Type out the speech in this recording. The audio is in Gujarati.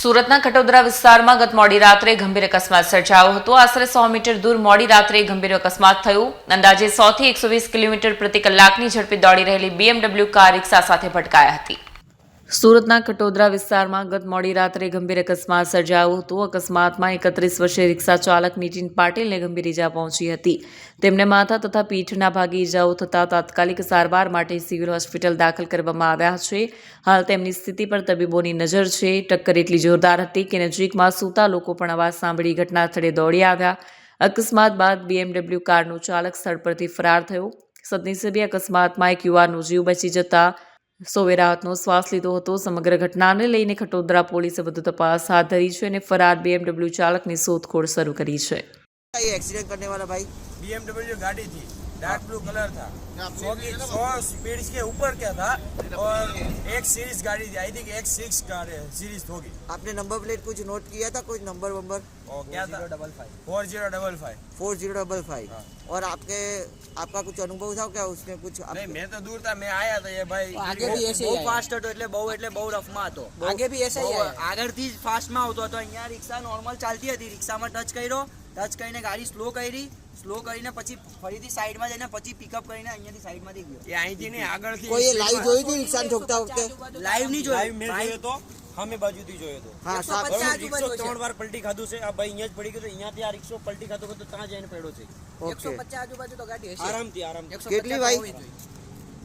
સુરતના કટોદરા વિસ્તારમાં ગત મોડી રાત્રે ગંભીર અકસ્માત સર્જાયો હતો। આશરે 100 મીટર દૂર મોડી રાત્રે ગંભીર અકસ્માત થયો। અંદાજે 100 થી 120 કિલોમીટર પ્રતિ કલાકની ઝડપે દોડી રહેલી BMW કાર રિક્ષા સાથે ભટકાઈ હતી। સુરતના કટોદરા વિસ્તારમાં ગત મોડી રાત્રે ગંભીર અકસ્માત સર્જાયો હતો। અકસ્માતમાં 31 વર્ષીય રિક્ષા ચાલક નીતિન પાટીલને ગંભીર ઈજા પહોંચી હતી। તેમને માથા તથા પીઠના ભાગે ઈજાઓ થતાં તાત્કાલિક સારવાર માટે સિવિલ હોસ્પિટલ દાખલ કરવામાં આવ્યા છે। હાલ તેમની સ્થિતિ પર તબીબોની નજર છે। ટક્કર એટલી જોરદાર હતી કે નજીકમાં સૂતા લોકો પણ અવાજ સાંભળી ઘટના સ્થળે દોડી આવ્યા। અકસ્માત બાદ BMW કારનો ચાલક સ્થળ પરથી ફરાર થયો। સદનસીબે અકસ્માતમાં એક યુવાનનો જીવ બચી જતા સૌએ રાહતનો શ્વાસ લીધો હતો। સમગ્ર ઘટનાને લઈને કટોદરા પોલીસે વધુ તપાસ હાથ ધરી છે અને ફરાર BMW ચાલકની શોધખોળ શરૂ કરી છે। ये एक्सीडेंट करने वाला भाई BMW गाड़ी थी, डार्क ब्लू कलर था, 100 स्पीड के ऊपर क्या था और एक सीरीज गाड़ी थी, आई थिंक एक 6 कार सीरीज होगी। आपने नंबर प्लेट कुछ नोट किया था, कुछ नंबर वंबर? और क्या था 4055 4055 और आपका कुछ अनुभव था क्या उसमें कुछ? नहीं, मैं तो दूर था, मैं आया था ये भाई आगे भी ऐसे બહુ ફાસ્ટ હતો એટલે બહુ રફમાં હતો। आगे भी ऐसा ही है। આગળથી જ ફાસ્ટમાં આવતો હતો। અહીંયા રિક્ષા નોર્મલ ચાલતી હતી, રિક્ષામાં ટચ કરીને ગાડી સ્લો કરીને પછી ફરીથી સાઈડમાં જઈને પછી પિકઅપ કરીને અહીંયાથી સાઈડમાંથી ગયો। એ અહીંથી નહીં આગળથી કોઈ લાઈવ જોઈ હતી રિક્ષાને ઠોકતા વખતે? લાઈવ નહીં જોયું, મેં જોયો તો સામે બાજુથી જોયો તો। હા, રિક્ષો 3 વાર પલટી ખાધું છે। આ ભાઈ અહીંયા જ પડી ગયો તો અહીંયાથી આ રિક્ષો પલટી ખાતો ત્યાં જઈને પડ્યો છે। ઓકે, 150 આજુબાજુ તો ગાડી હશે આરામથી કેટલી ભાઈ?